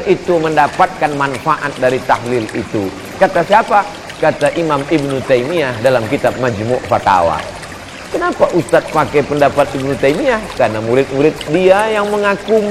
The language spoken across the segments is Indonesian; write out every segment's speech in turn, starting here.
itu mendapatkan manfaat dari tahlil itu. Kata siapa? Kata Imam Ibnu Taimiyah dalam kitab Majmu' Fatawa. Kenapa Ustadz pakai pendapat Ibnu Taimiyah? Karena murid-murid dia yang mengaku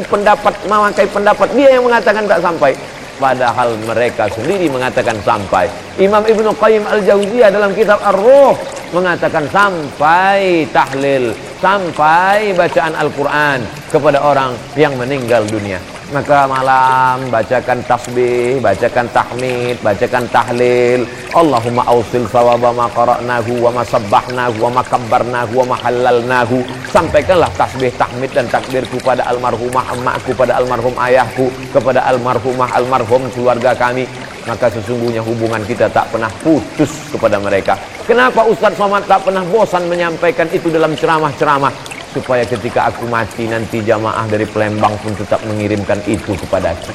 memakai pendapat dia yang mengatakan tak sampai, padahal mereka sendiri mengatakan sampai. Imam Ibnu Qayyim Al-Jauziyah dalam kitab Ar-Ruh mengatakan sampai tahlil, sampai bacaan Al-Quran kepada orang yang meninggal dunia. Maka malam bacakan tasbih, bacakan tahmid, bacakan tahlil. Allahumma awsil sawaba ma qara'nahu wa ma sabbahnahu wa ma kabbarnahu wa ma halalnahu. Sampaikanlah tasbih, tahmid dan takbirku pada almarhumah emakku, pada almarhum ayahku, kepada almarhumah almarhum keluarga kami. Maka sesungguhnya hubungan kita tak pernah putus kepada mereka. Kenapa Ustaz Somad tak pernah bosan menyampaikan itu dalam ceramah-ceramah? Supaya ketika aku mati nanti jamaah dari Palembang pun tetap mengirimkan itu kepadaku.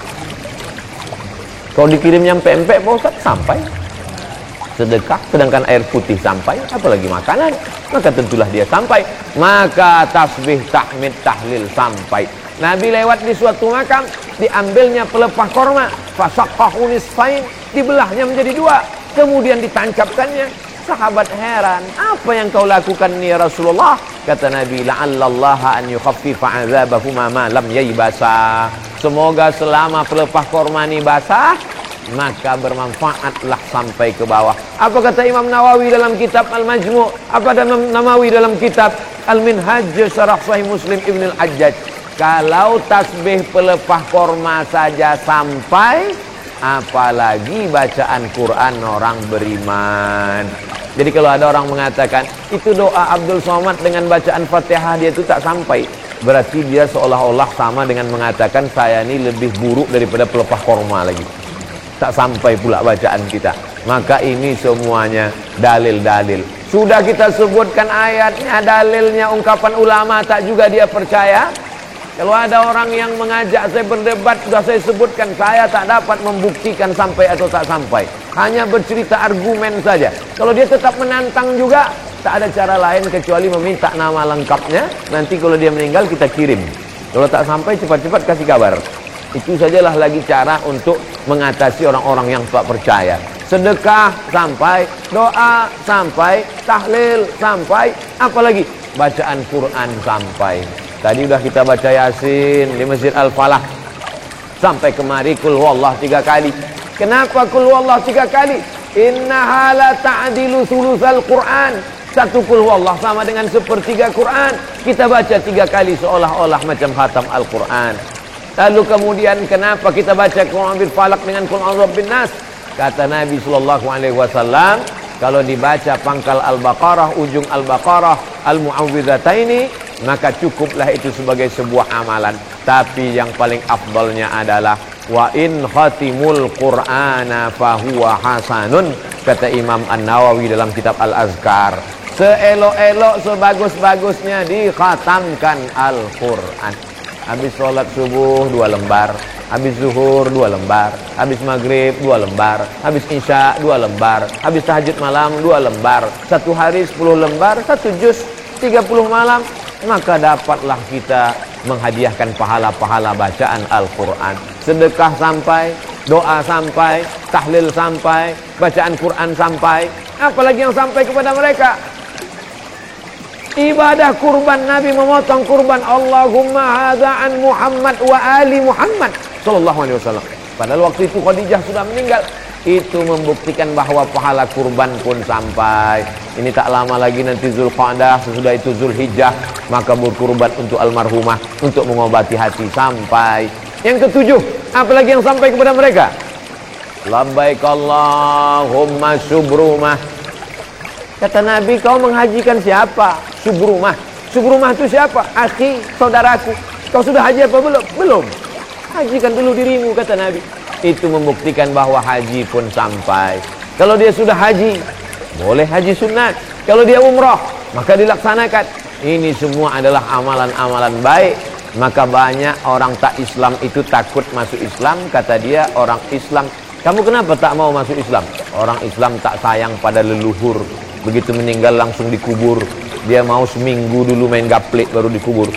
Kalau dikirim nyampe Pak Ustaz, sampai. Sedekah, sedangkan air putih sampai, apalagi makanan, maka tentulah dia sampai. Maka tasbih, tahmid, tahlil sampai. Nabi lewat di suatu makam, diambilnya pelepah korma, fasaqahu nisfain, dibelahnya menjadi dua, kemudian ditancapkannya. Sahabat heran, apa yang kau lakukan ini ya Rasulullah? Kata Nabi, la'allallaha an yukhaffifa 'adzabahuma ma lam yaybasa. Semoga selama pelepah korma ini basah, maka bermanfaatlah sampai ke bawah. Apa kata Imam Nawawi dalam kitab Al-Majmu'? Apa kata Imam Nawawi dalam kitab Al-Minhaj Syarah Sahih Muslim Ibn Al-Hajjaj? Kalau tasbih pelepah korma saja sampai, apalagi bacaan Quran orang beriman. Jadi kalau ada orang mengatakan itu doa Abdul Somad dengan bacaan Fatihah dia itu tak sampai, berarti dia seolah-olah sama dengan mengatakan saya ini lebih buruk daripada pelepah korma lagi. Tak sampai pula bacaan kita. Maka ini semuanya dalil-dalil. Sudah kita sebutkan ayatnya, dalilnya, ungkapan ulama, tak juga dia percaya. Kalau ada orang yang mengajak saya berdebat, sudah saya sebutkan, saya tak dapat membuktikan sampai atau tak sampai. Hanya bercerita argumen saja. Kalau dia tetap menantang juga, tak ada cara lain kecuali meminta nama lengkapnya. Nanti kalau dia meninggal kita kirim. Kalau tak sampai, cepat-cepat kasih kabar. Itu sajalah lagi cara untuk mengatasi orang-orang yang tak percaya. Sedekah sampai, doa sampai, tahlil sampai, apalagi bacaan Quran sampai. Tadi udah kita baca Yasin di Masjid Al-Falah. Sampai kemari kul huwallah 3 kali. Kenapa kul huwallah 3 kali? Innaha la ta'dilu thulutsal Quran. Satu kul huwallah sama dengan sepertiga Quran. Kita baca 3 kali seolah-olah macam khatam Al-Quran. Lalu kemudian kenapa kita baca Quran bil falaq dengan Qul a'udzu bin nas? Kata Nabi sallallahu alaihi wasallam, kalau dibaca pangkal Al-Baqarah, ujung Al-Baqarah, Al-Mu'awwidhataini, maka cukuplah itu sebagai sebuah amalan. Tapi yang paling afdalnya adalah wa in khatimul Qur'ana fahuwa hasanun, kata Imam An-Nawawi dalam kitab Al-Azkar. Seelok-elok, sebagus-bagusnya dikhatamkan Al-Quran. Habis sholat subuh 2 lembar, habis zuhur 2 lembar, habis maghrib 2 lembar, habis isya 2 lembar, habis tahajud malam 2 lembar. Satu hari 10 lembar, 1 juz 30 malam. Maka dapatlah kita menghadiahkan pahala-pahala bacaan Al-Quran. Sedekah sampai, doa sampai, tahlil sampai, bacaan Quran sampai. Apalagi yang sampai kepada mereka? Ibadah kurban, Nabi memotong kurban. Allahumma hadza an Muhammad wa ali Muhammad sallallahu alaihi wasallam. Padahal waktu itu Khadijah sudah meninggal. Itu membuktikan bahwa pahala kurban pun sampai. Ini tak lama lagi nanti Zulqa'dah, sesudah itu Zulhijjah, maka berkurban untuk almarhumah, untuk mengobati hati sampai. Yang ketujuh, apalagi yang sampai kepada mereka? Labbaik Allahumma subrumah. Kata Nabi, kau menghajikan siapa? Subrumah. Subrumah itu siapa? Akhi, saudaraku. Kau sudah haji apa belum? Belum. Hajikan dulu dirimu, kata Nabi. Itu membuktikan bahwa haji pun sampai. Kalau dia sudah haji, boleh haji sunat. Kalau dia umrah, maka dilaksanakan. Ini semua adalah amalan-amalan baik. Maka banyak orang tak Islam itu takut masuk Islam. Kata dia, orang Islam, kamu kenapa tak mau masuk Islam? Orang Islam tak sayang pada leluhur. Begitu meninggal langsung dikubur. Dia mau seminggu dulu main gaplek baru dikubur.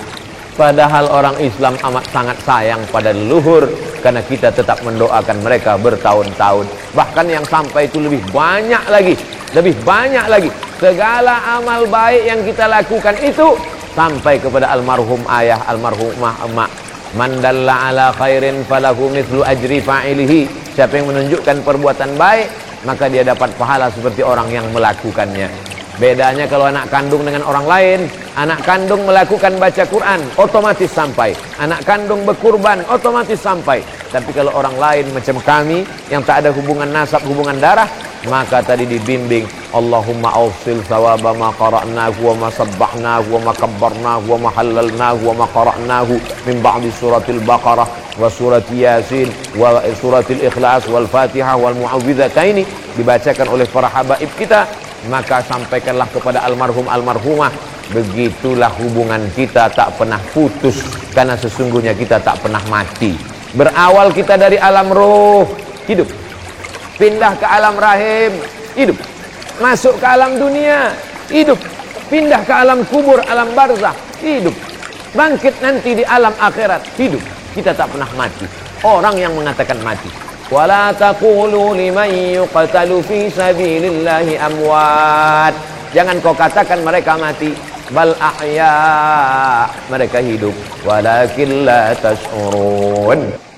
Padahal orang Islam amat sangat sayang pada leluhur, karena kita tetap mendoakan mereka bertahun-tahun. Bahkan yang sampai itu lebih banyak lagi. Lebih banyak lagi. Segala amal baik yang kita lakukan itu sampai kepada almarhum ayah, almarhumah emak. Man dalla ala khairin falahu mithlu ajri fa'ilihi. Siapa yang menunjukkan perbuatan baik, maka dia dapat pahala seperti orang yang melakukannya. Bedanya kalau anak kandung dengan orang lain, anak kandung melakukan baca Quran, otomatis sampai. Anak kandung berkurban, otomatis sampai. Tapi kalau orang lain macam kami, yang tak ada hubungan nasab, hubungan darah, maka tadi dibimbing, Allahumma awsil sawaba ma qara'nahu wa ma sabbahnahu wa ma kabbarnahu wa ma halalnahu wa ma qara'nahu min ba'di suratil Baqarah wa surati Yasin wa suratil Ikhlas wal Fatihah wal Mu'awwidhataini, dibacakan oleh para habaib kita. Maka sampaikanlah kepada almarhum almarhumah, begitulah hubungan kita tak pernah putus, karena sesungguhnya kita tak pernah mati. Berawal kita dari alam roh, hidup, pindah ke alam rahim, hidup, masuk ke alam dunia, hidup, pindah ke alam kubur, alam barzah, hidup, bangkit nanti di alam akhirat, hidup. Kita tak pernah mati. Orang yang mengatakan mati, wala taqulu liman yuqtalu fi sabilillahi amwat. Jangan kau katakan mereka mati, bal ahya, mereka hidup, walakin la tash'urun.